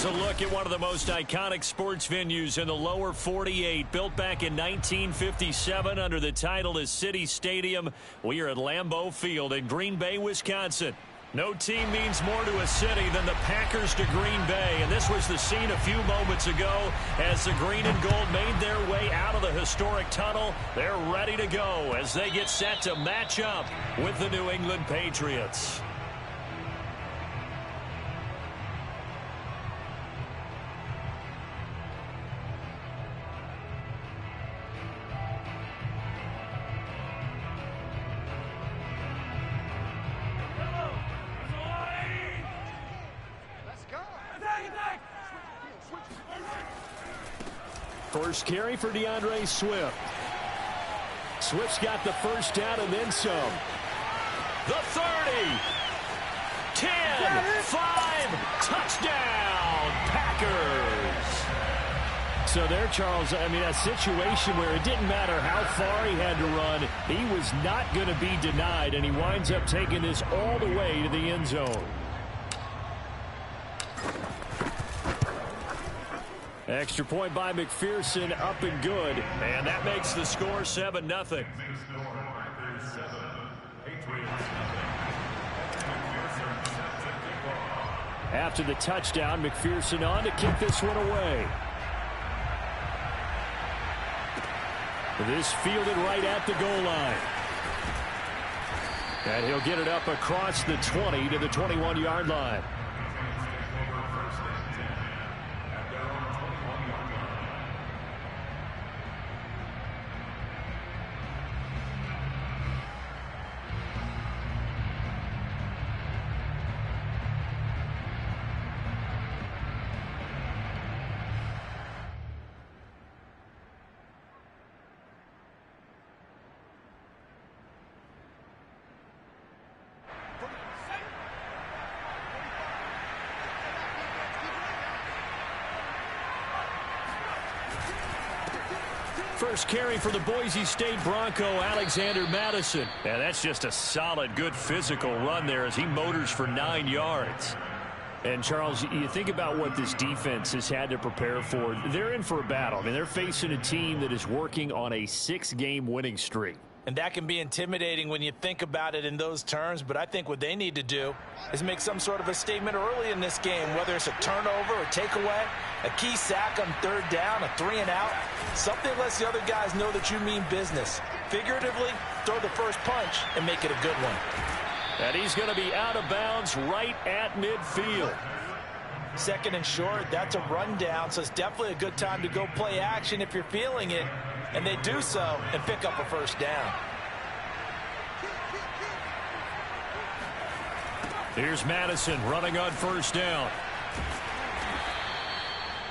Here's a look at one of the most iconic sports venues in the lower 48, built back in 1957 under the title of City Stadium. We are at Lambeau Field in Green Bay, Wisconsin. No team means more to a city than the Packers to Green Bay, and this was the scene a few moments ago as the green and gold made their way out of the historic tunnel. They're ready to go as they get set to match up with the New England Patriots. First carry for DeAndre Swift. Swift's got the first down and then some. The 30. 10. 5. Touchdown. Packers. So there, Charles, I mean, a situation where it didn't matter how far he had to run. He was not going to be denied, and he winds up taking this all the way to the end zone. Extra point by McPherson, up and good. And that makes the score 7-0. After the touchdown, McPherson on to kick this one away. This fielded right at the goal line. And he'll get it up across the 20 to the 21-yard line. First carry for the Boise State Bronco, Alexander Madison. And that's just a solid, good physical run there as he motors for 9 yards. And, Charles, you think about what this defense has had to prepare for. They're in for a battle. I mean, they're facing a team that is working on a 6-game winning streak. And that can be intimidating when you think about it in those terms, but I think what they need to do is make some sort of a statement early in this game, whether it's a turnover or takeaway, a key sack on third down, a 3-and-out, something lets the other guys know that you mean business. Figuratively, throw the first punch and make it a good one. And he's going to be out of bounds right at midfield. Second and short, that's a rundown, so it's definitely a good time to go play action if you're feeling it. And they do so and pick up a first down. Here's Madison running on first down.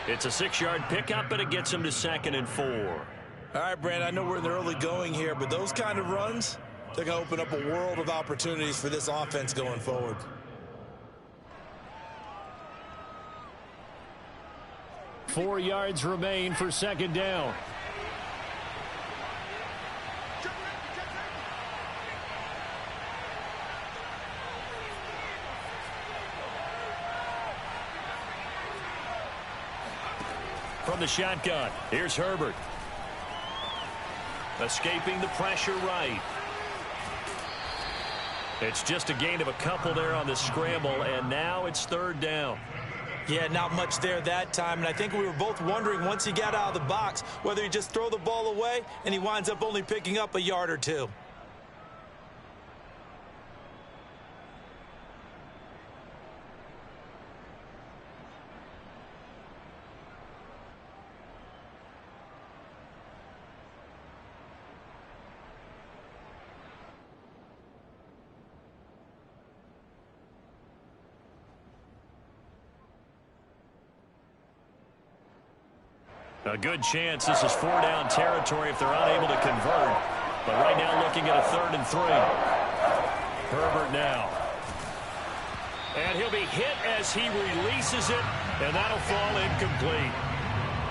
It's a 6-yard pickup, and it gets him to 2nd and 4. All right, Brand, I know we're in the early going here, but those kind of runs, they're going to open up a world of opportunities for this offense going forward. Four yards remain for 2nd down. From the shotgun, here's Herbert. Escaping the pressure right. It's just a gain of a couple there on the scramble, and now it's 3rd down. Yeah, not much there that time, and I think we were both wondering once he got out of the box whether he just throw the ball away, and he winds up only picking up a yard or two. A good chance this is 4-down territory if they're unable to convert. But right now looking at a 3rd and 3. Herbert now. And he'll be hit as he releases it, and that'll fall incomplete.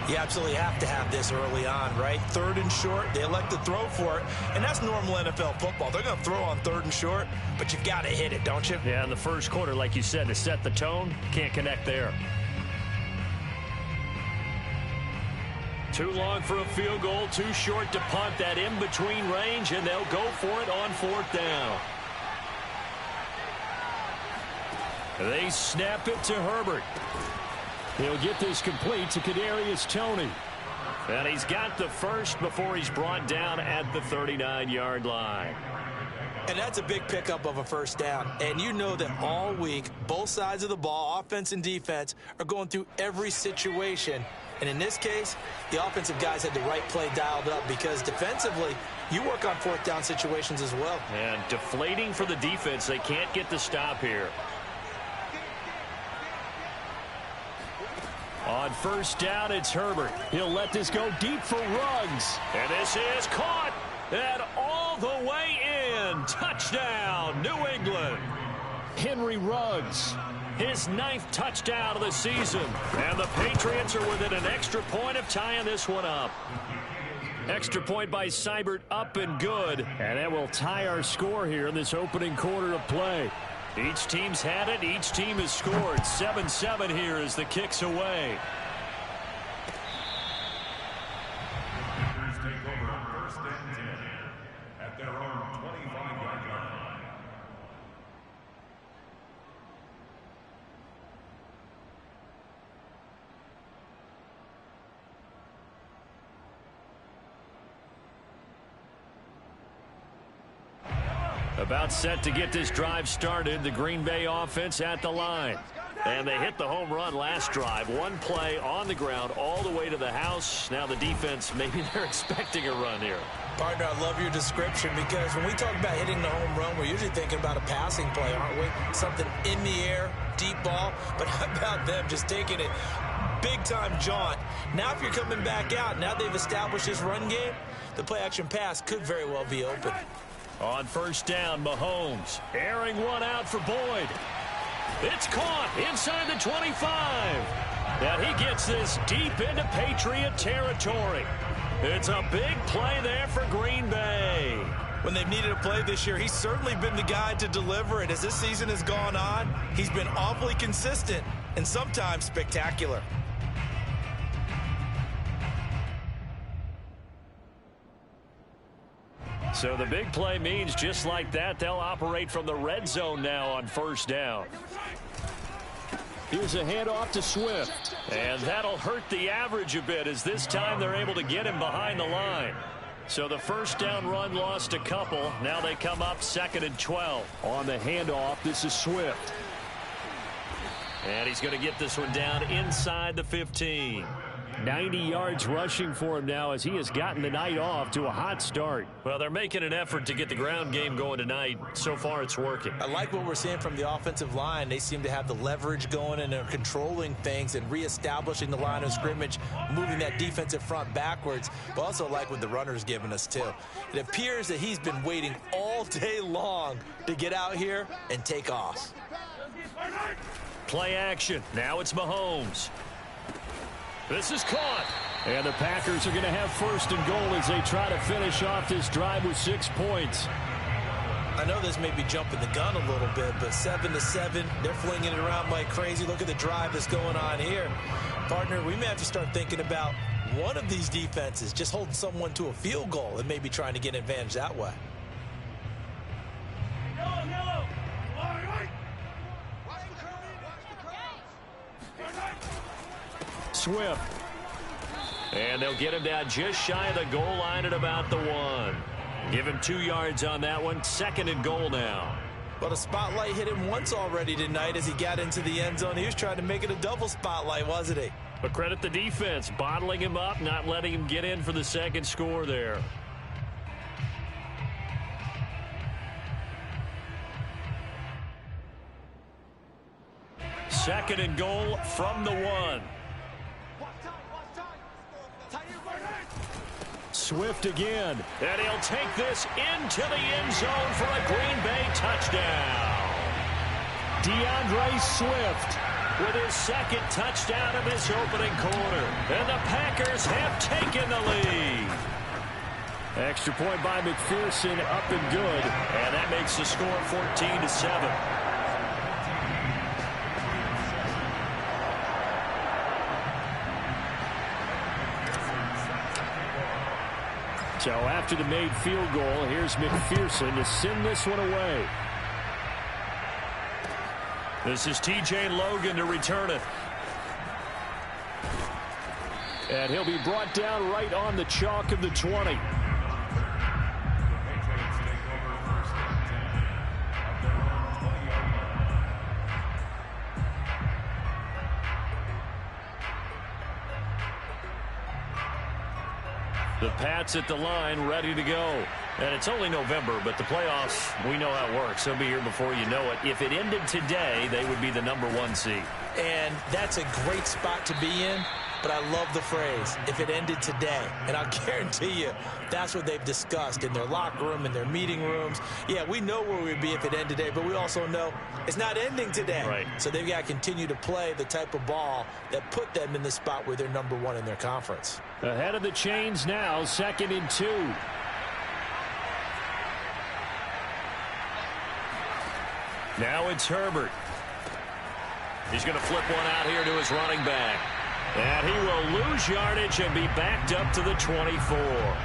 You absolutely have to have this early on, right? 3rd and short, they elect to throw for it, and that's normal NFL football. They're going to throw on 3rd and short, but you've got to hit it, don't you? Yeah, in the first quarter, like you said, to set the tone, can't connect there. Too long for a field goal, too short to punt. That in-between range, and they'll go for it on 4th down. They snap it to Herbert. He'll get this complete to Kadarius Toney. And he's got the first before he's brought down at the 39-yard line. And that's a big pickup of a first down. And you know that all week, both sides of the ball, offense and defense, are going through every situation. And in this case, the offensive guys had the right play dialed up because defensively, you work on 4th down situations as well. And deflating for the defense. They can't get the stop here. On 1st down, it's Herbert. He'll let this go deep for Ruggs. And this is caught. And all the way in. Touchdown, New England. Henry Ruggs, his 9th touchdown of the season. And the Patriots are within an extra point of tying this one up. Extra point by Seibert, up and good. And that will tie our score here in this opening quarter of play. Each team's had it. Each team has scored. 7-7 here as the kick's away. Take over on 1st and 10 at their own 25-yard line. About set to get this drive started. The Green Bay offense at the line. And they hit the home run last drive. One play on the ground all the way to the house. Now the defense, maybe they're expecting a run here. Partner, I love your description because when we talk about hitting the home run, we're usually thinking about a passing play, aren't we? Something in the air, deep ball. But how about them just taking it big-time jaunt? Now if you're coming back out, now they've established this run game, the play-action pass could very well be open. On 1st down, Mahomes airing one out for Boyd. It's caught inside the 25. And he gets this deep into Patriot territory. It's a big play there for Green Bay. When they've needed a play this year, he's certainly been the guy to deliver it. As this season has gone on, he's been awfully consistent and sometimes spectacular. So the big play means just like that, they'll operate from the red zone now on 1st down. Here's a handoff to Swift. And that'll hurt the average a bit as this time they're able to get him behind the line. So the 1st down run lost a couple. Now they come up 2nd and 12. On the handoff, this is Swift. And he's going to get this one down inside the 15. 90 yards rushing for him now as he has gotten the night off to a hot start. Well, they're making an effort to get the ground game going tonight. So far, it's working. I like what we're seeing from the offensive line. They seem to have the leverage going and they're controlling things and reestablishing the line of scrimmage, moving that defensive front backwards. But also like what the runner's giving us, too. It appears that he's been waiting all day long to get out here and take off. Play action. Now it's Mahomes. This is caught. And the Packers are going to have 1st and goal as they try to finish off this drive with 6 points. I know this may be jumping the gun a little bit, but 7-7, they're flinging it around like crazy. Look at the drive that's going on here. Partner, we may have to start thinking about one of these defenses just holding someone to a field goal and maybe trying to get an advantage that way. Swift. And they'll get him down just shy of the goal line at about the 1. Give him 2 yards on that one. 2nd and goal now. But a spotlight hit him once already tonight as he got into the end zone. He was trying to make it a double spotlight, wasn't he? But credit the defense, bottling him up, not letting him get in for the 2nd score there. Second and goal from the 1. Swift again. And he'll take this into the end zone for a Green Bay touchdown. DeAndre Swift with his 2nd touchdown of this opening quarter. And the Packers have taken the lead. Extra point by McPherson, up and good. And that makes the score 14-7. So after the made field goal, here's McPherson to send this one away. This is T.J. Logan to return it. And he'll be brought down right on the chalk of the 20. The Pats at the line, ready to go. And it's only November, but the playoffs, we know how it works. They'll be here before you know it. If it ended today, they would be the #1 seed. And that's a great spot to be in, but I love the phrase, if it ended today. And I'll guarantee you, that's what they've discussed in their locker room, in their meeting rooms. Yeah, we know where we'd be if it ended today, but we also know it's not ending today. Right. So they've got to continue to play the type of ball that put them in the spot where they're #1 in their conference. Ahead of the chains now, 2nd and 2. Now it's Herbert. He's going to flip one out here to his running back. And he will lose yardage and be backed up to the 24.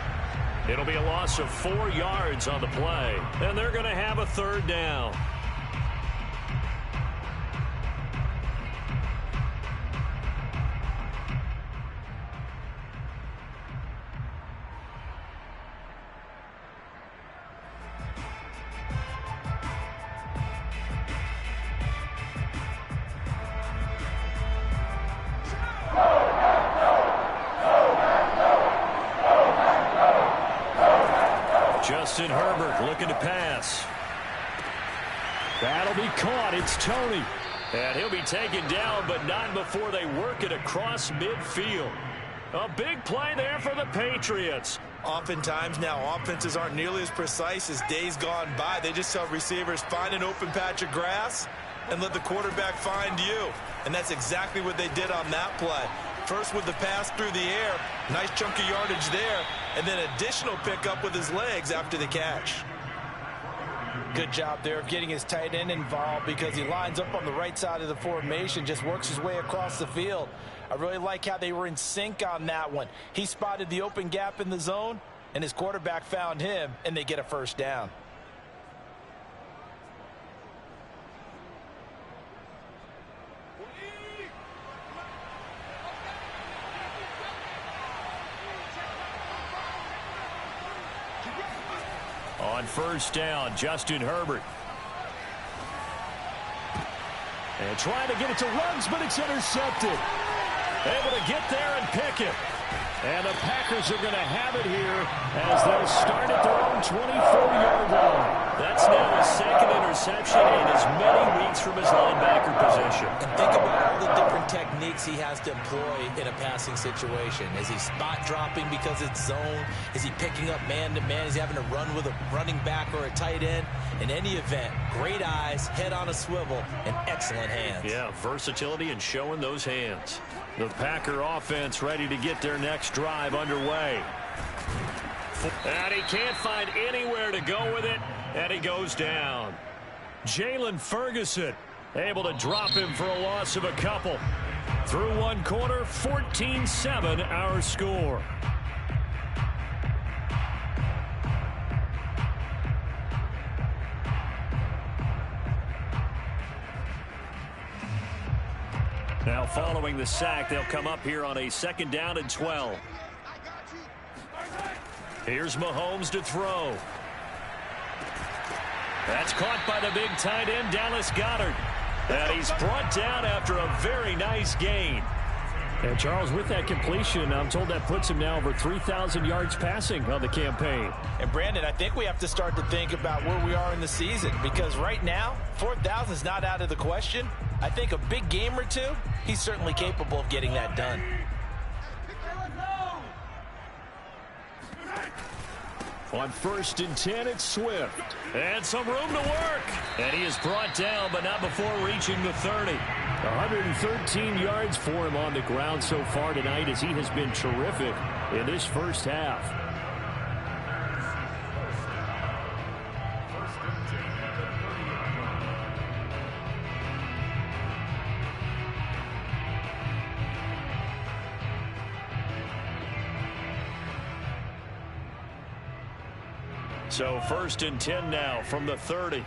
It'll be a loss of 4 yards on the play. And they're going to have a 3rd down. Justin Herbert looking to pass. That'll be caught. It's Tony. And he'll be taken down, but not before they work it across midfield. A big play there for the Patriots. Oftentimes now, offenses aren't nearly as precise as days gone by. They just tell receivers, find an open patch of grass and let the quarterback find you. And that's exactly what they did on that play. First with the pass through the air, nice chunk of yardage there, and then additional pickup with his legs after the catch. Good job there of getting his tight end involved because he lines up on the right side of the formation, just works his way across the field. I really like how they were in sync on that one. He spotted the open gap in the zone, and his quarterback found him, and they get a 1st down. On 1st down, Justin Herbert. And trying to get it to Ruggs, but it's intercepted. Able to get there and pick it. And the Packers are going to have it here as they'll start at their own 24-yard line. That's now his 2nd interception in as many weeks from his linebacker position. And think about all the different techniques he has to employ in a passing situation. Is he spot dropping because it's zone? Is he picking up man-to-man? Is he having to run with a running back or a tight end? In any event, great eyes, head on a swivel, and excellent hands. Yeah, versatility and showing those hands. The Packer offense ready to get their next drive underway. And he can't find anywhere to go with it, and he goes down. Jalen Ferguson able to drop him for a loss of a couple. Through 1 quarter, 14-7 our score. Now following the sack, they'll come up here on a 2nd down and 12. Here's Mahomes to throw. That's caught by the big tight end, Dallas Goedert. And he's brought down after a very nice gain. And Charles, with that completion, I'm told that puts him now over 3,000 yards passing on the campaign. And Brandon, I think we have to start to think about where we are in the season, because right now, 4,000 is not out of the question. I think a big game or two, he's certainly capable of getting that done. On 1st and 10, it's Swift. And some room to work. And he is brought down, but not before reaching the 30. 113 yards for him on the ground so far tonight as he has been terrific in this 1st half. So 1st and 10 now from the 30.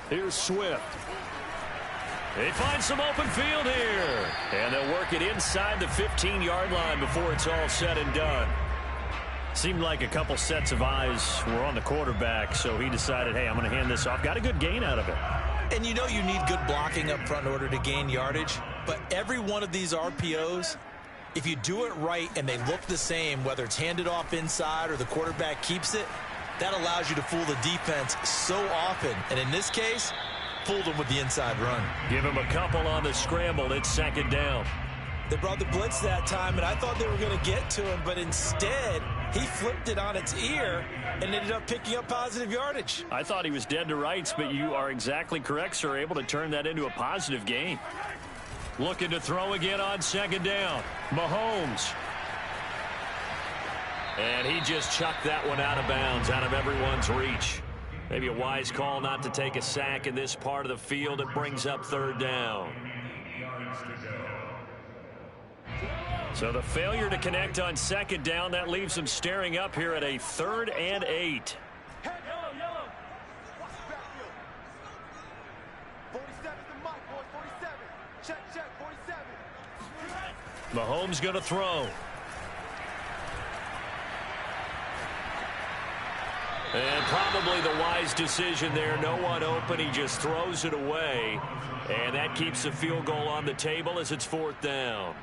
Here's Swift. They find some open field here. And they'll work it inside the 15-yard line before it's all said and done. Seemed like a couple sets of eyes were on the quarterback, so he decided, hey, I'm going to hand this off. Got a good gain out of it. And you know you need good blocking up front in order to gain yardage. But every one of these RPOs, if you do it right and they look the same, whether it's handed off inside or the quarterback keeps it, that allows you to fool the defense so often. And in this case, fooled them with the inside run. Give him a couple on the scramble. It's 2nd down. They brought the blitz that time, and I thought they were going to get to him, but instead he flipped it on its ear and ended up picking up positive yardage. I thought he was dead to rights, but you are exactly correct, sir. Able to turn that into a positive gain. Looking to throw again on 2nd down. Mahomes. And he just chucked that one out of bounds, out of everyone's reach. Maybe a wise call not to take a sack in this part of the field. It brings up 3rd down. So the failure to connect on 2nd down, that leaves them staring up here at a 3rd and 8. 47 the mic, boys, 47. Check, 47. Mahomes going to throw. And probably the wise decision there. No one open. He just throws it away. And that keeps the field goal on the table as it's 4th down.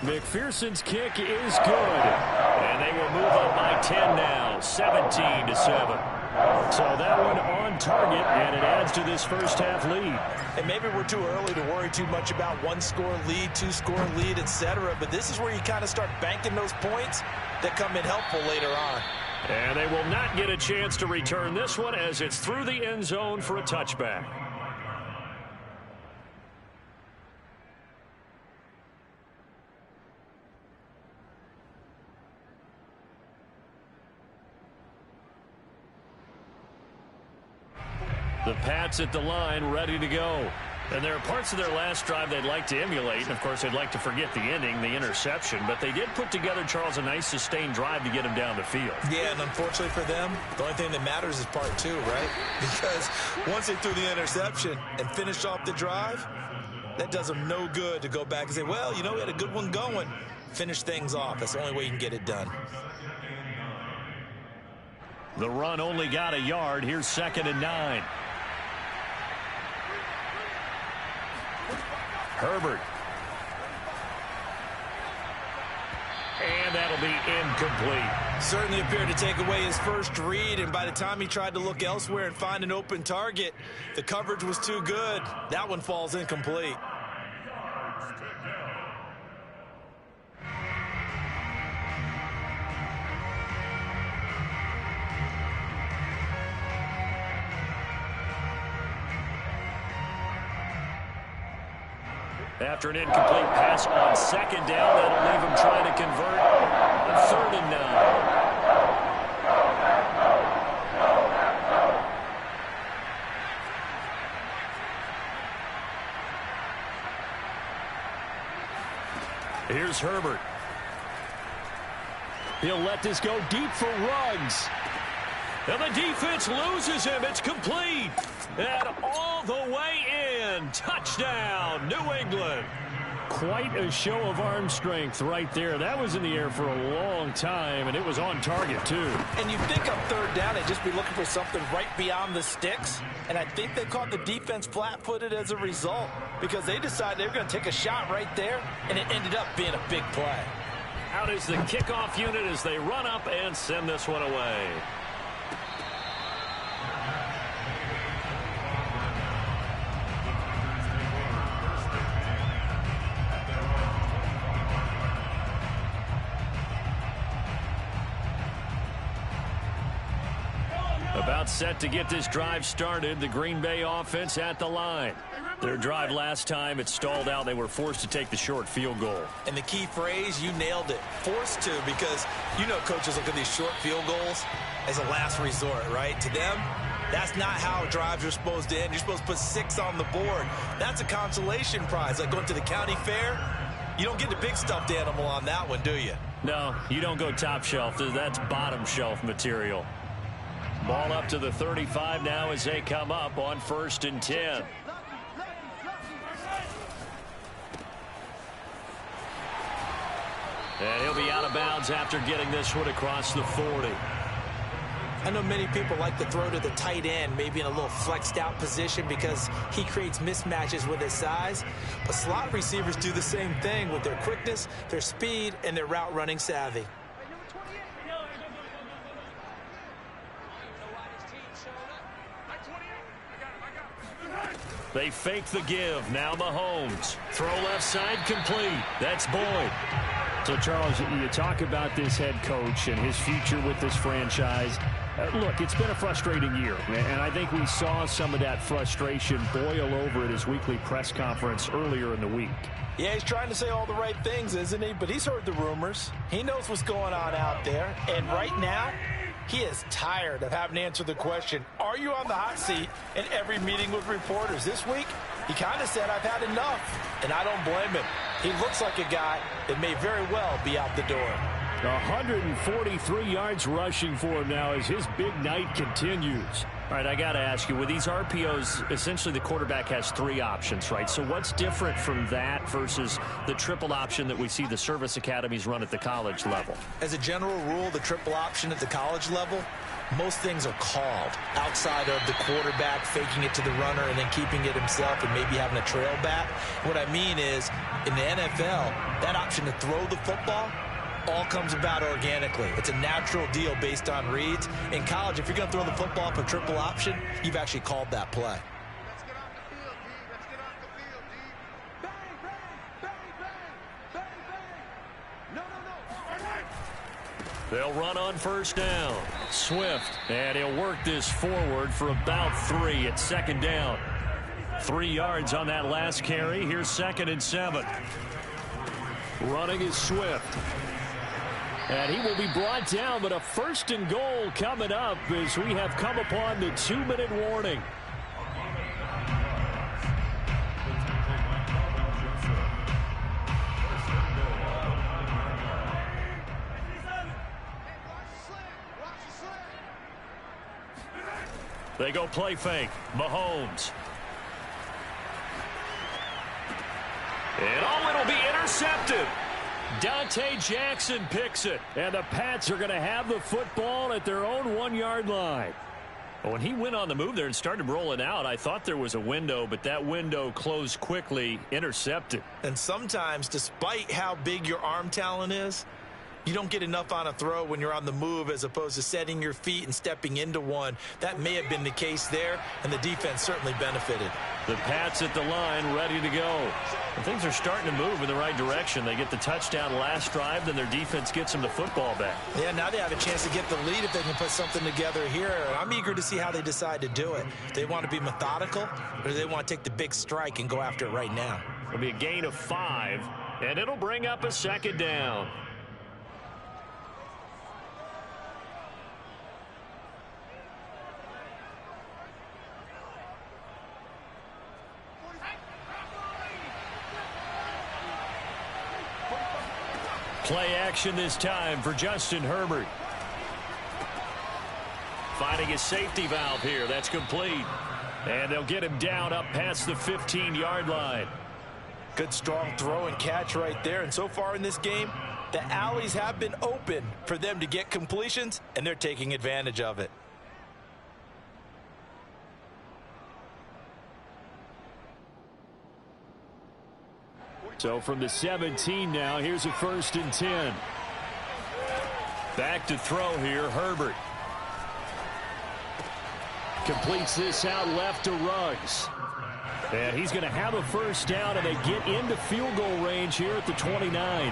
McPherson's kick is good. And they will move up by 10 now, 17-7. So that one on target, and it adds to this first half lead. And maybe we're too early to worry too much about 1-score lead, 2-score lead, etc. But this is where you kind of start banking those points that come in helpful later on. And they will not get a chance to return this one as it's through the end zone for a touchback. The Pats at the line, ready to go. And there are parts of their last drive they'd like to emulate. And, of course, they'd like to forget the ending, the interception. But they did put together, Charles, a nice sustained drive to get him down the field. Yeah, and unfortunately for them, the only thing that matters is part 2, right? Because once they threw the interception and finished off the drive, that does them no good to go back and say, well, you know, we had a good one going. Finish things off. That's the only way you can get it done. The run only got a yard. Here's 2nd and 9. Herbert. And that'll be incomplete. Certainly appeared to take away his first read, and by the time he tried to look elsewhere and find an open target, the coverage was too good. That one falls incomplete. After an incomplete pass on 2nd down, that'll leave him trying to convert on 3rd and 9. Here's Herbert. He'll let this go deep for Ruggs. And the defense loses him. It's complete. And all the way in. Touchdown, New England. Quite a show of arm strength right there. That was in the air for a long time, and it was on target, too. And you think on 3rd down, they'd just be looking for something right beyond the sticks. And I think they caught the defense flat-footed as a result because they decided they were going to take a shot right there, and it ended up being a big play. Out is the kickoff unit as they run up and send this one away. About set to get this drive started, the Green Bay offense at the line. Their drive last time, it stalled out. They were forced to take the short field goal. And the key phrase, you nailed it, forced to, because you know coaches look at these short field goals as a last resort, right? To them, That's not how drives are supposed to end. You're supposed to put 6 on the board. That's a consolation prize, like going to the county fair. You don't get the big stuffed animal on that one, do you? No, you don't go top shelf. That's bottom shelf material. Ball up to the 35 now as they come up on 1st and 10. And he'll be out of bounds after getting this one across the 40. I know many people like to throw to the tight end, maybe in a little flexed out position because he creates mismatches with his size. But slot receivers do the same thing with their quickness, their speed, and their route running savvy. They fake the give. Now Mahomes. Throw left side complete. That's Boyd. So, Charles, you talk about this head coach and his future with this franchise. Look, it's been a frustrating year, and I think we saw some of that frustration boil over at his weekly press conference earlier in the week. Yeah, he's trying to say all the right things, isn't he? But he's heard the rumors. He knows what's going on out there. And right now, he is tired of having to answer the question, are you on the hot seat in every meeting with reporters? This week, he kind of said, I've had enough. And I don't blame him. He looks like a guy that may very well be out the door. 143 yards rushing for him now as his big night continues. All right, I got to ask you, with these RPOs, essentially the quarterback has 3 options, right? So what's different from that versus the triple option that we see the service academies run at the college level? As a general rule, the triple option at the college level, most things are called outside of the quarterback faking it to the runner and then keeping it himself and maybe having a trail back. What I mean is, in the NFL, that option to throw the football all comes about organically. It's a natural deal based on reads. In college, if you're going to throw the football up a triple option, you've actually called that play. Let's get off the field, D. Let's get off the field, D. Bang, bang, bang, bang, bang, bang. No. They'll run on 1st down. Swift, and he'll work this forward for about 3 at 2nd down. 3 yards on that last carry. Here's 2nd and 7. Running is Swift. And he will be brought down, but a 1st and goal coming up as we have come upon the 2-minute warning. They go play fake. Mahomes. And it'll be intercepted. Dante Jackson picks it. And the Pats are going to have the football at their own 1-yard line. When he went on the move there and started rolling out, I thought there was a window, but that window closed quickly, intercepted. And sometimes, despite how big your arm talent is, you don't get enough on a throw when you're on the move as opposed to setting your feet and stepping into one. That may have been the case there, and the defense certainly benefited. The Pats at the line, ready to go. And things are starting to move in the right direction. They get the touchdown last drive, then their defense gets them the football back. Yeah, now they have a chance to get the lead if they can put something together here. I'm eager to see how they decide to do it. Do they want to be methodical, or do they want to take the big strike and go after it right now? It'll be a gain of 5, and it'll bring up a 2nd down. Play action this time for Justin Herbert. Finding his safety valve here. That's complete. And they'll get him down up past the 15-yard line. Good strong throw and catch right there. And so far in this game, the alleys have been open for them to get completions, and they're taking advantage of it. So from the 17 now, here's a 1st and 10. Back to throw here, Herbert. Completes this out left to Ruggs. And he's going to have a 1st down, and they get into field goal range here at the 29.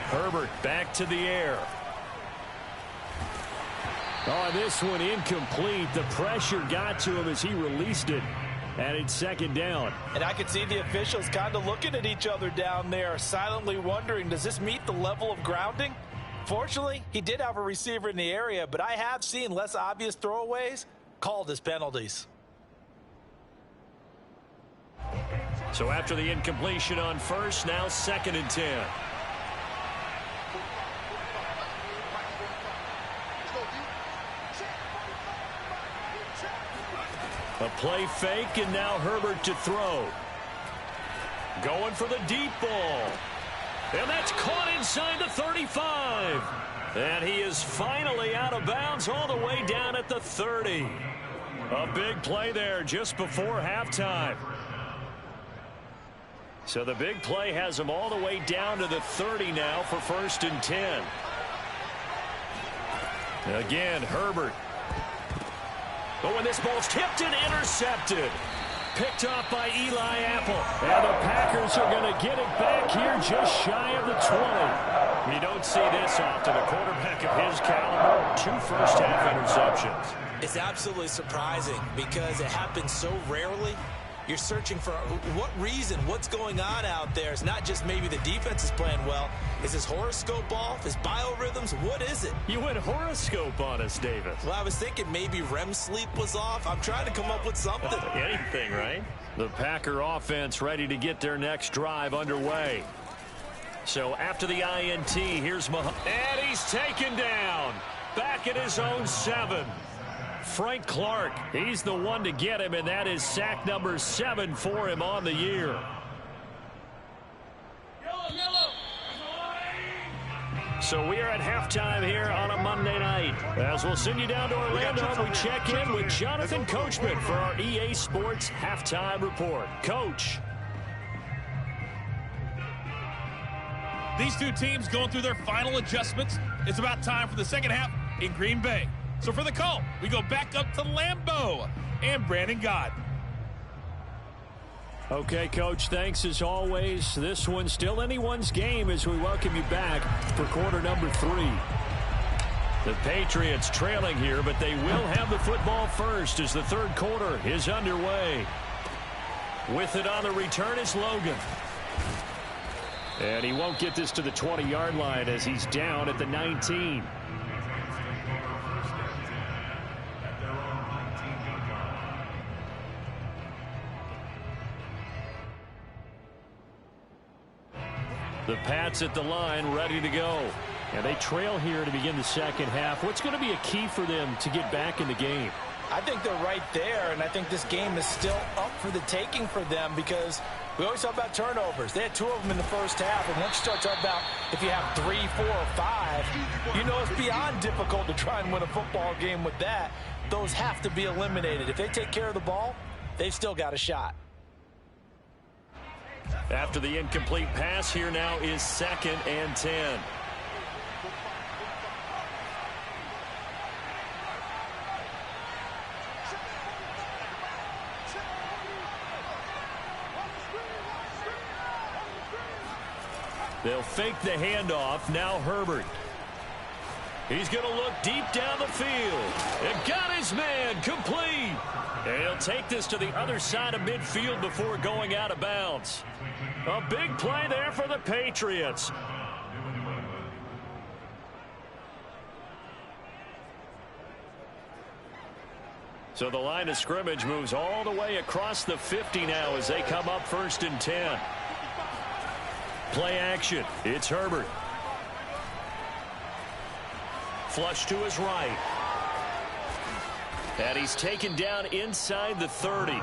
Herbert back to the air. Oh, this one incomplete. The pressure got to him as he released it. And it's 2nd down. And I can see the officials kind of looking at each other down there, silently wondering, does this meet the level of grounding? Unfortunately, he did have a receiver in the area, but I have seen less obvious throwaways called as penalties. So after the incompletion on first, now 2nd and 10. A play fake, and now Herbert to throw. Going for the deep ball. And that's caught inside the 35. And he is finally out of bounds all the way down at the 30. A big play there just before halftime. So the big play has him all the way down to the 30 now for 1st and 10. Again, Herbert. But when this ball's tipped and intercepted. Picked off by Eli Apple. And the Packers are going to get it back here just shy of the 20. You don't see this often. A quarterback of his caliber, 2 first-half interceptions. It's absolutely surprising because it happens so rarely. You're searching for what reason, what's going on out there. It's not just maybe the defense is playing well. Is his horoscope off? His biorhythms? What is it? You went horoscope on us, Davis. Well, I was thinking maybe REM sleep was off. I'm trying to come up with something. Anything, right? The Packer offense ready to get their next drive underway. So after the INT, here's Mahomes. And he's taken down. Back at his own 7. Frank Clark, he's the one to get him, and that is sack number 7 for him on the year. So we are at halftime here on a Monday night. As we'll send you down to Orlando, we check in with Jonathan Coachman for our EA Sports Halftime Report. Coach. These two teams going through their final adjustments. It's about time for the second half in Green Bay. So for the call, we go back up to Lambeau and Brandon Gott. Okay, Coach, thanks as always. This one's still anyone's game as we welcome you back for quarter number 3. The Patriots trailing here, but they will have the football first as the third quarter is underway. With it on the return is Logan. And he won't get this to the 20-yard line as he's down at the 19. The Pats at the line, ready to go. And they trail here to begin the second half. What's going to be a key for them to get back in the game? I think they're right there, and I think this game is still up for the taking for them because we always talk about turnovers. They had 2 of them in the first half, and once you start talking about if you have 3, 4, or 5, you know it's beyond difficult to try and win a football game with that. Those have to be eliminated. If they take care of the ball, they've still got a shot. After the incomplete pass, here now is 2nd and 10. They'll fake the handoff. Now Herbert. He's going to look deep down the field. And got his man complete. And he'll take this to the other side of midfield before going out of bounds. A big play there for the Patriots. So the line of scrimmage moves all the way across the 50 now as they come up 1st and 10. Play action. It's Herbert. Flush to his right. And he's taken down inside the 30.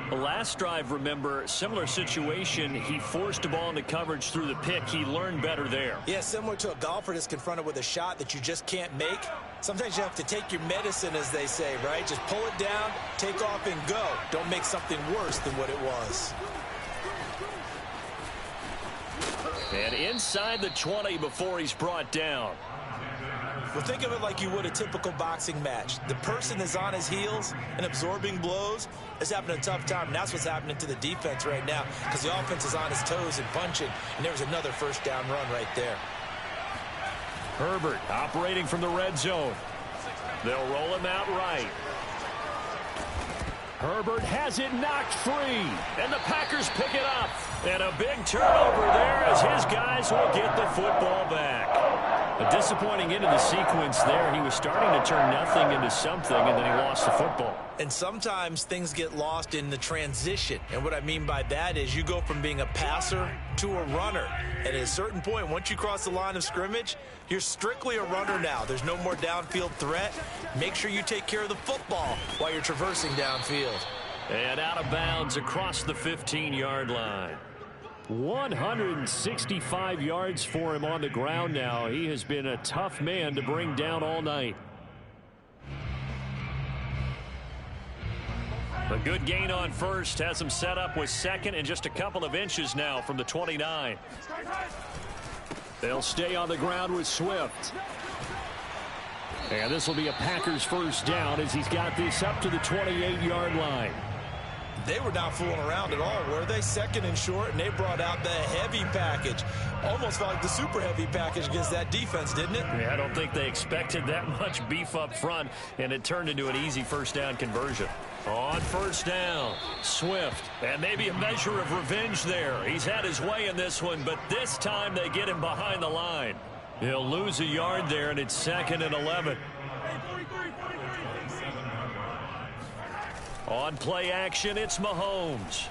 The last drive, remember, similar situation. He forced the ball into coverage through the pick. He learned better there. Yeah, similar to a golfer that's confronted with a shot that you just can't make. Sometimes you have to take your medicine, as they say, right? Just pull it down, take off, and go. Don't make something worse than what it was. And inside the 20 before he's brought down. Well, think of it like you would a typical boxing match. The person that's on his heels and absorbing blows is having a tough time. And that's what's happening to the defense right now because the offense is on his toes and punching. And there was another first down run right there. Herbert operating from the red zone. They'll roll him out right. Herbert has it knocked free. And the Packers pick it up. And a big turnover there as his guys will get the football back. A disappointing end of the sequence there. He was starting to turn nothing into something, and then he lost the football. And sometimes things get lost in the transition. And what I mean by that is you go from being a passer to a runner. And at a certain point, once you cross the line of scrimmage, you're strictly a runner now. There's no more downfield threat. Make sure you take care of the football while you're traversing downfield. And out of bounds across the 15-yard line. 165 yards for him on the ground now. He has been a tough man to bring down all night. A good gain on first has him set up with second and just a couple of inches now from the 29. They'll stay on the ground with Swift. And this will be a Packers first down as he's got this up to the 28-yard line. They were not fooling around at all, were they? Second and short, and they brought out the heavy package. Almost felt like the super heavy package against that defense, didn't it? Yeah, I don't think they expected that much beef up front, and it turned into an easy first down conversion. On first down, Swift, and maybe a measure of revenge there. He's had his way in this one, but this time they get him behind the line. He'll lose a yard there, and it's second and 11. On play action, it's Mahomes.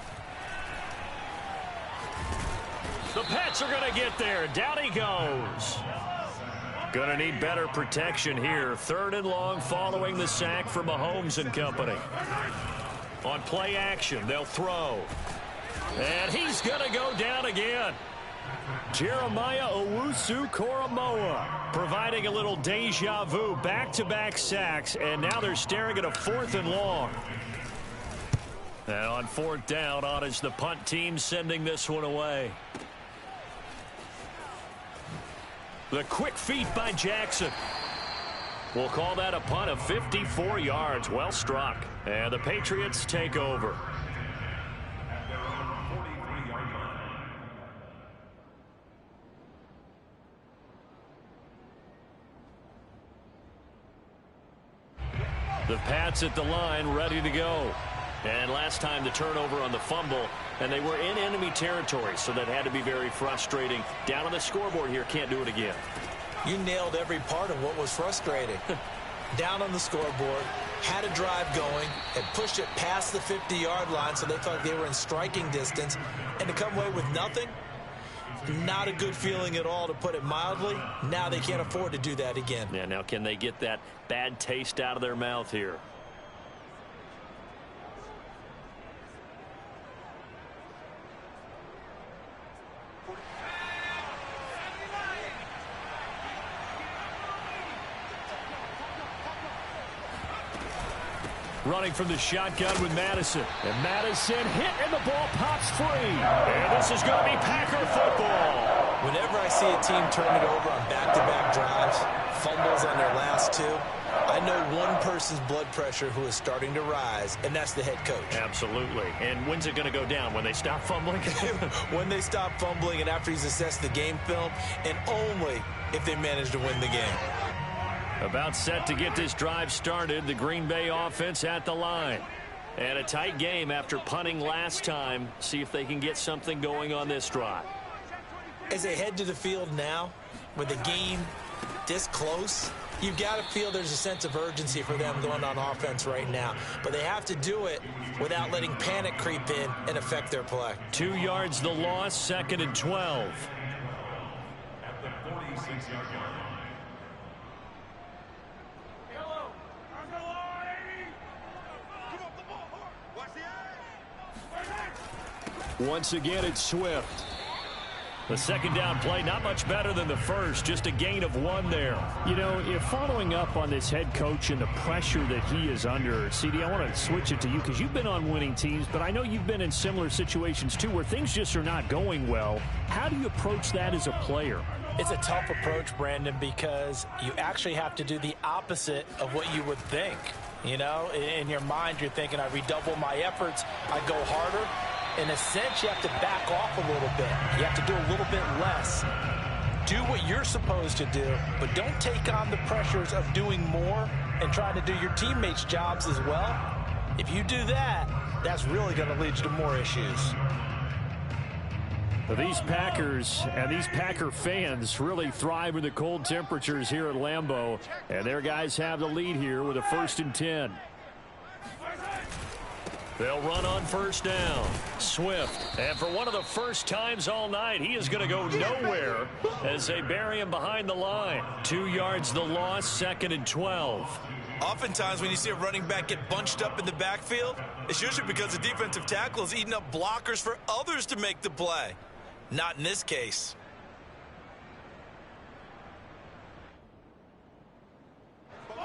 The Pats are going to get there. Down he goes. Going to need better protection here. Third and long following the sack from Mahomes and company. On play action, they'll throw. And he's going to go down again. Jeremiah Owusu-Koramoah providing a little deja vu. Back-to-back sacks, and now they're staring at a fourth and long. And on fourth down, on is the punt team sending this one away. The quick feet by Jackson. We'll call that a punt of 54 yards. Well struck. And the Patriots take over. The Pats at the line, ready to go. And last time the turnover on the fumble, and they were in enemy territory, so that had to be very frustrating. Down on the scoreboard here, can't do it again. You nailed every part of what was frustrating. Down on the scoreboard, had a drive going, and pushed it past the 50-yard line so they felt like they were in striking distance, and to come away with nothing, not a good feeling at all, to put it mildly. Now they can't afford to do that again. Yeah, now can they get that bad taste out of their mouth here? Running from the shotgun with Madison. And Madison hit, and the ball pops free. And this is going to be Packer football. Whenever I see a team turn it over on back-to-back drives, fumbles on their last two, I know one person's blood pressure who is starting to rise, and that's the head coach. Absolutely. And when's it going to go down? When they stop fumbling? When they stop fumbling and after he's assessed the game film, and only if they manage to win the game. About set to get this drive started. The Green Bay offense at the line. And a tight game after punting last time. See if they can get something going on this drive. As they head to the field now, with the game this close, you've got to feel there's a sense of urgency for them going on offense right now. But they have to do it without letting panic creep in and affect their play. 2 yards the loss, second and 12. At the 46-yard line. Once again, it's Swift. The second down play, not much better than the first, just a gain of 1 there. You know, if following up on this head coach and the pressure that he is under, CD, I want to switch it to you because you've been on winning teams, but I know you've been in similar situations too where things just are not going well. How do you approach that as a player? It's a tough approach, Brandon, because you actually have to do the opposite of what you would think. You know, in your mind, you're thinking, I redouble my efforts, I go harder. In a sense, you have to back off a little bit. You have to do a little bit less. Do what you're supposed to do, but don't take on the pressures of doing more and trying to do your teammates' jobs as well. If you do that, that's really going to lead you to more issues. These Packers and these Packer fans really thrive in the cold temperatures here at Lambeau. And their guys have the lead here with a 1st and 10. They'll run on 1st down. Swift. And for one of the first times all night, he is going to go nowhere as they bury him behind the line. 2 yards the loss, 2nd and 12. Oftentimes when you see a running back get bunched up in the backfield, it's usually because the defensive tackle is eating up blockers for others to make the play. Not in this case.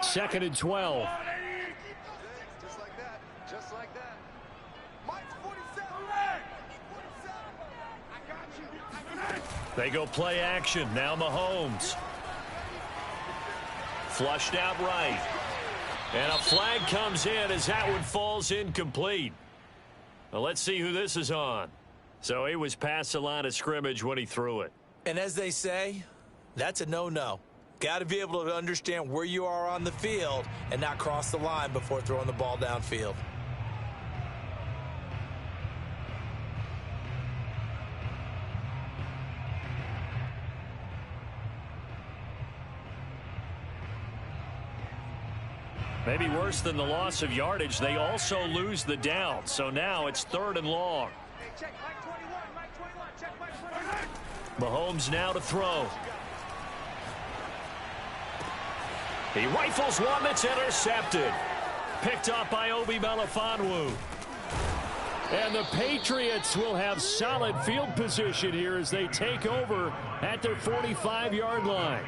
Second and 12. Just like that. Just like that. Mike's 47. 47. I got you. They go play action. Now Mahomes. Flushed out right. And a flag comes in as that one falls incomplete. Well, let's see who this is on. So he was past the line of scrimmage when he threw it. And as they say, that's a no-no. Got to be able to understand where you are on the field and not cross the line before throwing the ball downfield. Maybe worse than the loss of yardage, they also lose the down. So now it's 3rd and long. Hey, check Mike 21. Mike 21. Check Mike 21. Mahomes now to throw. He rifles one that's intercepted. Picked up by Obi Melifonwu. And the Patriots will have solid field position here as they take over at their 45-yard line.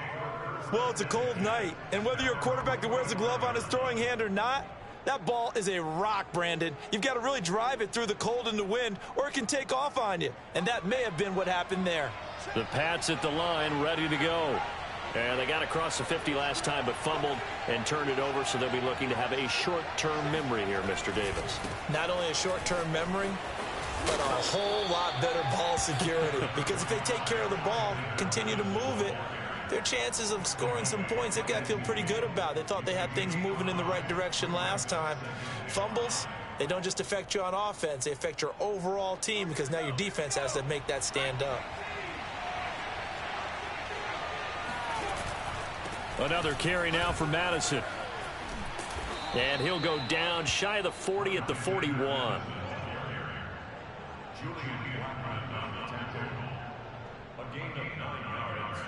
Well, it's a cold night, and whether you're a quarterback that wears a glove on his throwing hand or not, that ball is a rock, Brandon. You've got to really drive it through the cold and the wind, or it can take off on you. And that may have been what happened there. The Pats at the line, ready to go. And they got across the 50 last time, but fumbled and turned it over, so they'll be looking to have a short-term memory here, Mr. Davis. Not only a short-term memory, but a whole lot better ball security. Because if they take care of the ball, continue to move it, their chances of scoring some points, they've got to feel pretty good about. They thought they had things moving in the right direction last time. Fumbles, they don't just affect you on offense. They affect your overall team because now your defense has to make that stand up. Another carry now for Madison. And he'll go down shy of the 40 at the 41. A gain of 9 yards.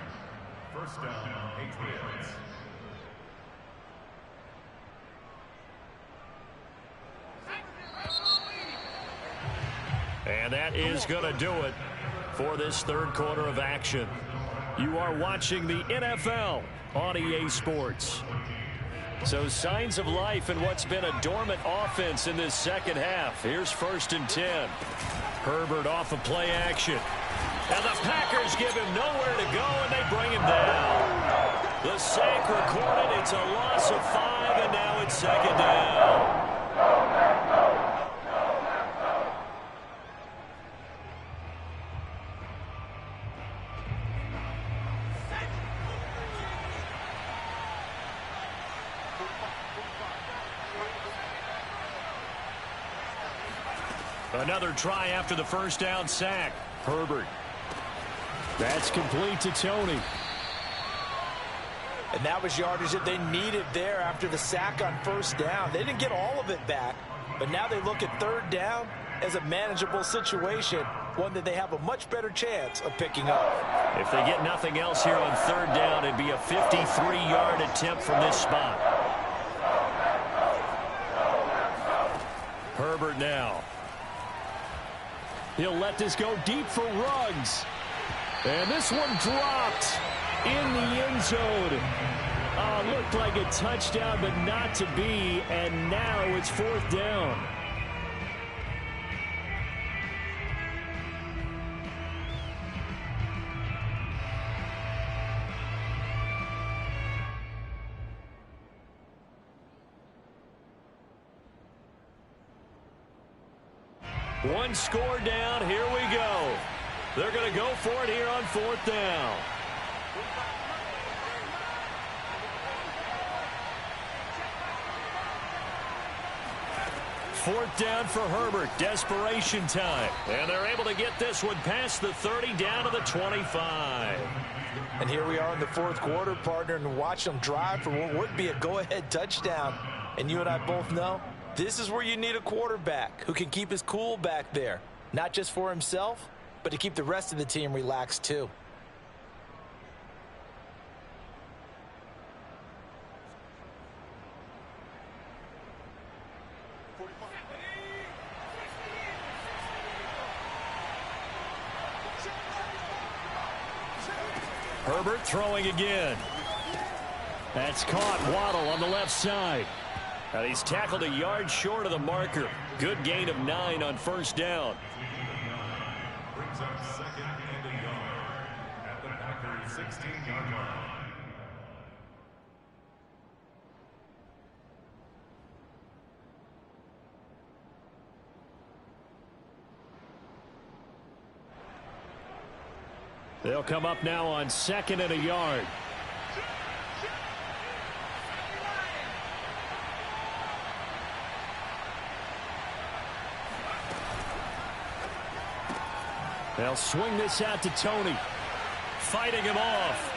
1st down, Patriots. And that is going to do it for this 3rd quarter of action. You are watching the NFL on EA Sports. So signs of life in what's been a dormant offense in this 2nd half. Here's 1st and 10. Herbert off of play action. And the Packers give him nowhere to go, and they bring him down. The sack recorded. It's a loss of 5, and now it's 2nd down. Another try after the 1st down sack. Herbert. That's complete to Tony. And that was yardage that they needed there after the sack on 1st down. They didn't get all of it back, but now they look at 3rd down as a manageable situation, one that they have a much better chance of picking up. If they get nothing else here on 3rd down, it'd be a 53-yard attempt from this spot. Herbert now. He'll let this go deep for Ruggs. And this one dropped in the end zone. Looked like a touchdown, but not to be. And now it's 4th down. One score down. Here we go. They're going to go for it here on 4th down. 4th down for Herbert. Desperation time. And they're able to get this one past the 30 down to the 25. And here we are in the 4th quarter, partner, and watch them drive for what would be a go-ahead touchdown. And you and I both know this is where you need a quarterback who can keep his cool back there. Not just for himself, but to keep the rest of the team relaxed too. Herbert throwing again. That's caught. Waddle on the left side. And he's tackled a yard short of the marker. Good gain of 9 on 1st down. Brings up 2nd and a yard at the Packers' 16-yard line. They'll come up now on 2nd and a yard. They'll swing this out to Tony. Fighting him off.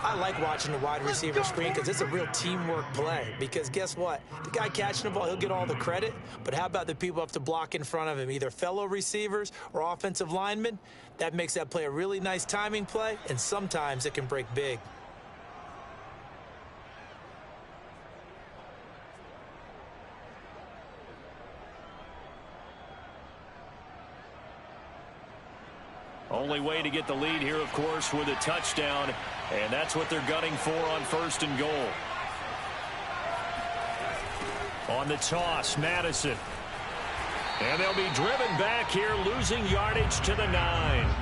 I like watching the wide receiver screen because it's a real teamwork play. Because guess what? The guy catching the ball, he'll get all the credit. But how about the people have to block in front of him, either fellow receivers or offensive linemen? That makes that play a really nice timing play, and sometimes it can break big. Only way to get the lead here, of course, with a touchdown. And that's what they're gunning for on 1st and goal. On the toss, Madison. And they'll be driven back here, losing yardage to the 9.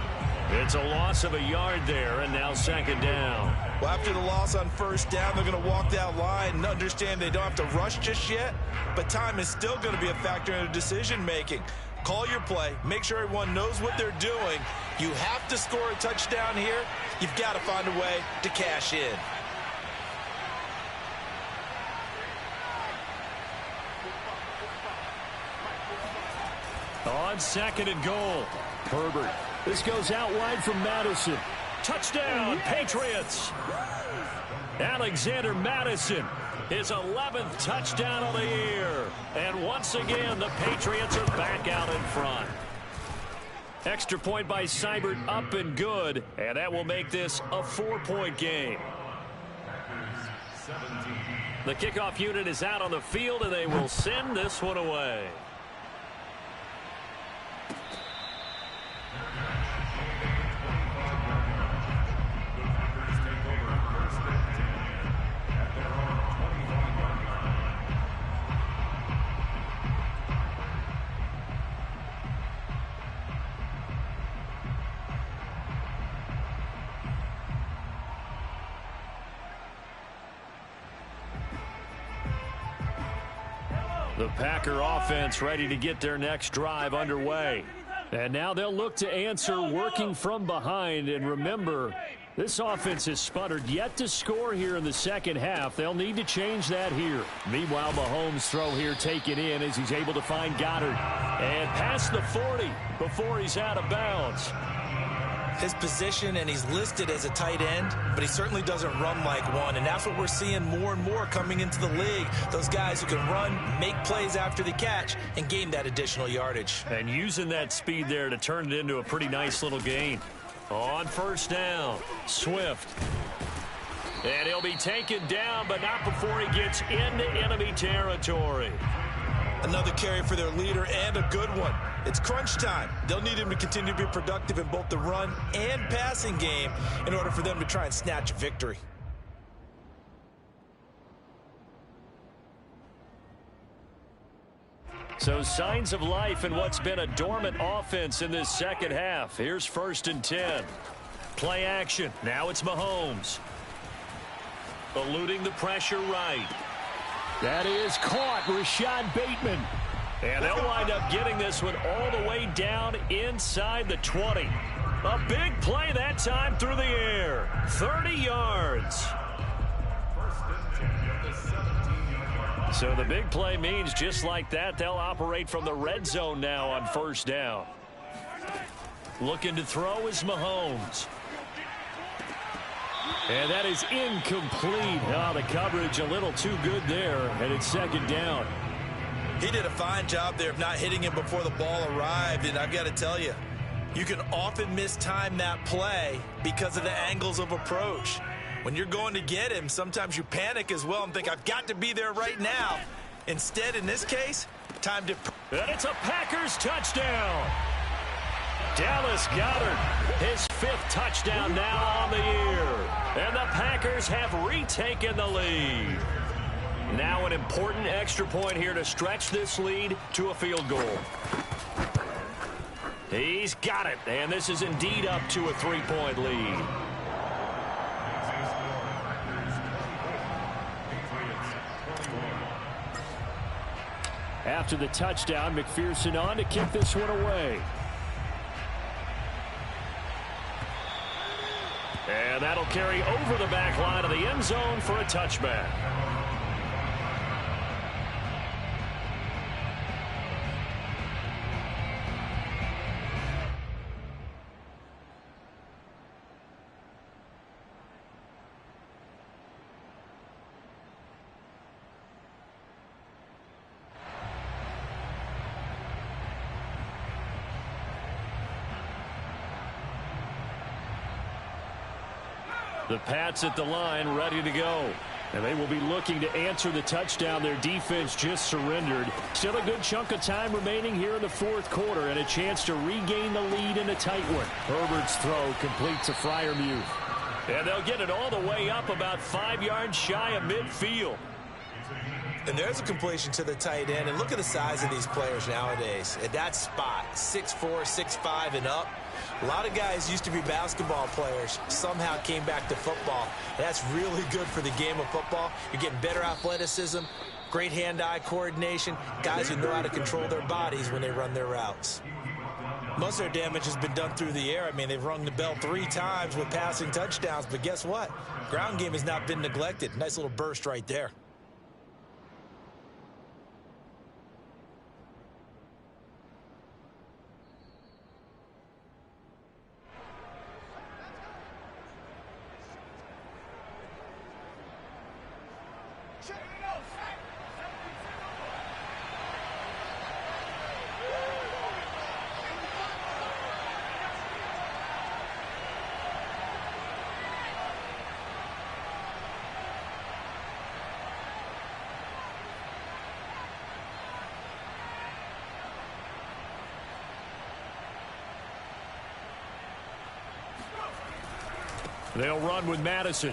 It's a loss of a yard there, and now 2nd down. Well, after the loss on 1st down, they're going to walk that line and understand they don't have to rush just yet. But time is still going to be a factor in the decision-making. Call your play. Make sure everyone knows what they're doing. You have to score a touchdown here. You've got to find a way to cash in. On 2nd and goal, Herbert. This goes out wide from Madison. Touchdown, Patriots. Alexander Madison, his 11th touchdown of the year. And once again, the Patriots are back out in front. Extra point by Seibert, up and good. And that will make this a 4-point game. The kickoff unit is out on the field, and they will send this one away. The Packer offense ready to get their next drive underway. And now they'll look to answer working from behind. And remember, this offense has sputtered yet to score here in the 2nd half. They'll need to change that here. Meanwhile, Mahomes' throw here taken in as he's able to find Goddard. And past the 40 before he's out of bounds. His position, and he's listed as a tight end, but he certainly doesn't run like one, and that's what we're seeing more and more coming into the league. Those guys who can run, make plays after the catch, and gain that additional yardage. And using that speed there to turn it into a pretty nice little gain. On 1st down, Swift. And he'll be taken down, but not before he gets into enemy territory. Another carry for their leader, and a good one. It's crunch time. They'll need him to continue to be productive in both the run and passing game in order for them to try and snatch a victory. So signs of life in what's been a dormant offense in this 2nd half. Here's 1st and 10. Play action. Now it's Mahomes. Eluding the pressure right. That is caught. Rashad Bateman. And they'll wind up getting this one all the way down inside the 20. A big play that time through the air. 30 yards. 1st and 10 at the 17-yard line. So the big play means just like that, they'll operate from the red zone now on first down. Looking to throw is Mahomes. And that is incomplete. Oh, the coverage a little too good there, and it's second down. He did a fine job there of not hitting him before the ball arrived, and I've got to tell you, you can often mistime that play because of the angles of approach. When you're going to get him, sometimes you panic as well and think, I've got to be there right now. Instead, in this case, time to... And it's a Packers touchdown. Dallas Goedert, his 5th touchdown now on the year. And the Packers have retaken the lead. Now an important extra point here to stretch this lead to a field goal. He's got it, and this is indeed up to a 3-point lead. After the touchdown, McPherson on to kick this one away. And that'll carry over the back line of the end zone for a touchback. The Pats at the line, ready to go. And they will be looking to answer the touchdown their defense just surrendered. Still a good chunk of time remaining here in the fourth quarter and a chance to regain the lead in a tight one. Herbert's throw completes a Freiermuth. And they'll get it all the way up about 5 yards shy of midfield. And there's a completion to the tight end. And look at the size of these players nowadays. At that spot, 6'4", 6'5", and up. A lot of guys used to be basketball players, somehow came back to football. That's really good for the game of football. You're getting better athleticism, great hand-eye coordination, guys who know how to control their bodies when they run their routes. Most of their damage has been done through the air. I mean, they've rung the bell 3 times with passing touchdowns, but guess what? Ground game has not been neglected. Nice little burst right there. They'll run with Madison.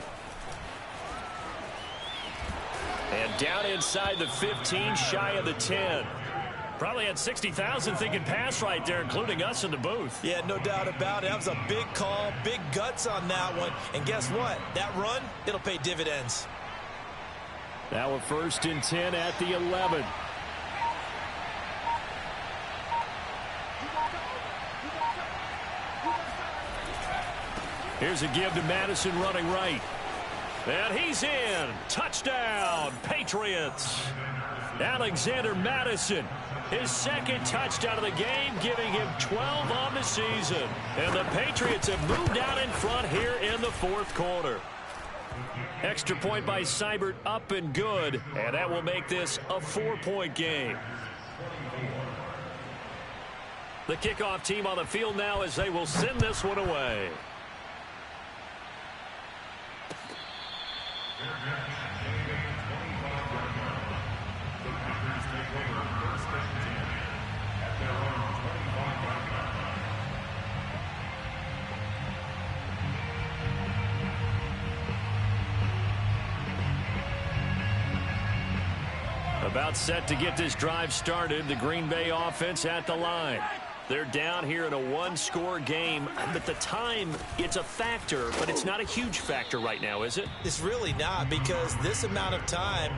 And down inside the 15, shy of the 10. Probably had 60,000 thinking pass right there, including us in the booth. Yeah, no doubt about it. That was a big call, big guts on that one. And guess what? That run, it'll pay dividends. Now a 1st and 10 at the 11. Here's a give to Madison running right. And he's in. Touchdown, Patriots. Alexander Madison, his 2nd touchdown of the game, giving him 12 on the season. And the Patriots have moved out in front here in the 4th quarter. Extra point by Seibert, up and good. And that will make this a 4-point game. The kickoff team on the field now as they will send this one away. About set to get this drive started. The Green Bay offense at the line. They're down here in a 1-score game. But the time, it's a factor, but it's not a huge factor right now, is it? It's really not, because this amount of time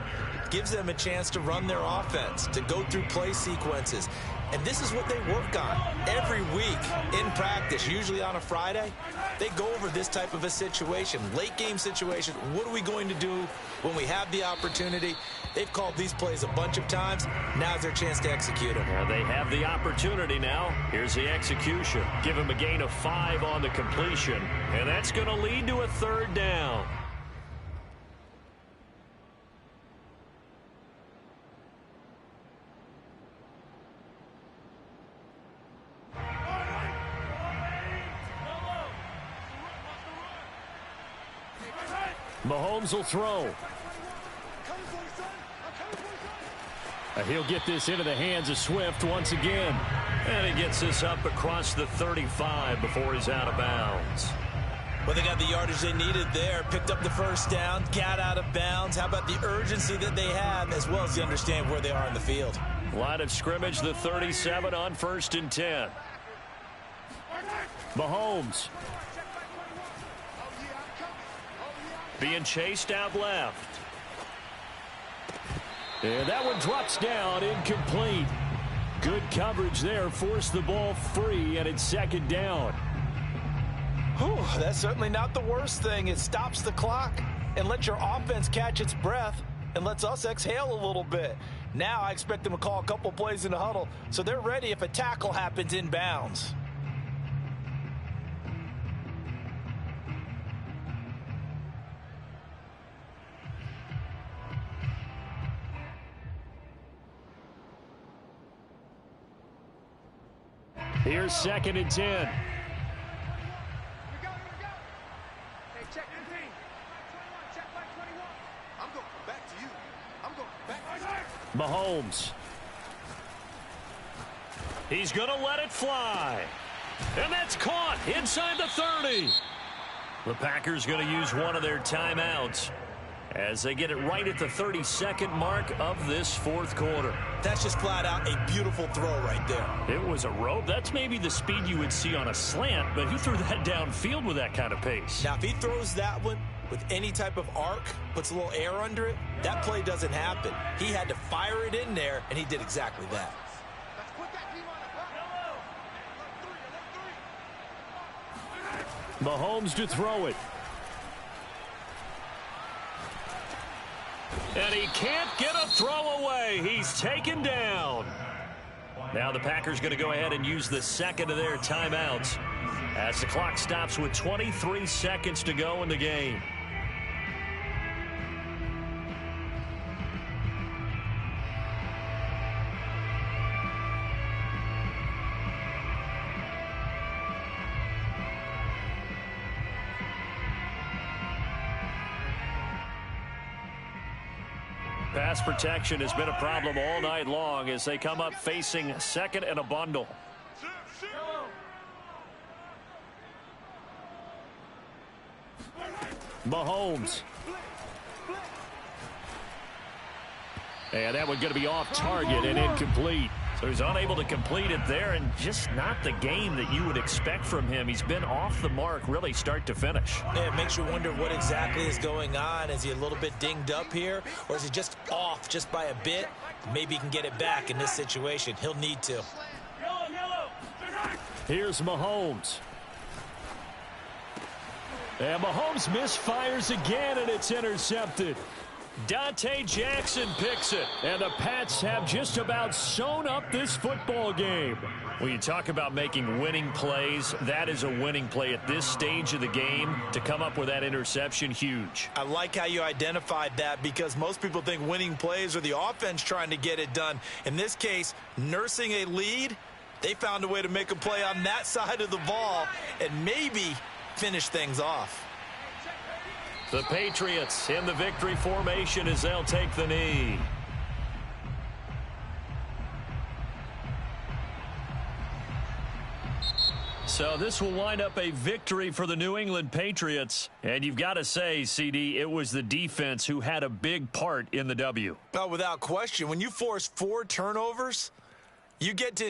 gives them a chance to run their offense, to go through play sequences. And this is what they work on every week in practice, usually on a Friday. They go over this type of a situation, late game situation. What are we going to do when we have the opportunity? They've called these plays a bunch of times. Now's their chance to execute them. Well, they have the opportunity now. Here's the execution. Give him a gain of 5 on the completion, and that's going to lead to a 3rd down. Mahomes will throw. He'll get this into the hands of Swift once again. And he gets this up across the 35 before he's out of bounds. Well, they got the yardage they needed there. Picked up the 1st down, got out of bounds. How about the urgency that they have, as well as they understand where they are in the field? Line of scrimmage, the 37 on 1st and 10. Mahomes. Being chased out left. And that one drops down, incomplete. Good coverage there, forced the ball free, and it's 2nd down. Whew, that's certainly not the worst thing. It stops the clock and lets your offense catch its breath and lets us exhale a little bit. Now I expect them to call a couple plays in the huddle so they're ready if a tackle happens in bounds. Here's 2nd and 10. Here we go. Hey, check 15. 21, check by 21. I'm going to come back to you. I'm going to come back to you. Mahomes. He's going to let it fly. And that's caught inside the 30. The Packers going to use one of their timeouts as they get it right at the 32nd mark of this 4th quarter. That's just flat out a beautiful throw right there. It was a rope. That's maybe the speed you would see on a slant, but he threw that downfield with that kind of pace. Now, if he throws that one with any type of arc, puts a little air under it, that play doesn't happen. He had to fire it in there, and he did exactly that. Let's put that team on the block. Mahomes to throw it. And he can't get a throw away. He's taken down. Now the Packers going to go ahead and use the 2nd of their timeouts as the clock stops with 23 seconds to go in the game. Pass protection has been a problem all night long as they come up facing 2nd and a bundle. Mahomes. And that one going to be off target and incomplete. So he's unable to complete it there, and just not the game that you would expect from him. He's been off the mark really start to finish. Yeah, it makes you wonder what exactly is going on. Is he a little bit dinged up here, or is he just off just by a bit? Maybe he can get it back in this situation. He'll need to. Here's Mahomes. And Mahomes misfires again, and it's intercepted. Dante Jackson picks it, and the Pats have just about sewn up this football game. When you talk about making winning plays, that is a winning play at this stage of the game. To come up with that interception, huge. I like how you identified that, because most people think winning plays are the offense trying to get it done. In this case, nursing a lead, they found a way to make a play on that side of the ball and maybe finish things off. The Patriots in the victory formation as they'll take the knee. So this will wind up a victory for the New England Patriots. And you've got to say, CD, it was the defense who had a big part in the W. Oh, without question. When you force 4 turnovers, you get to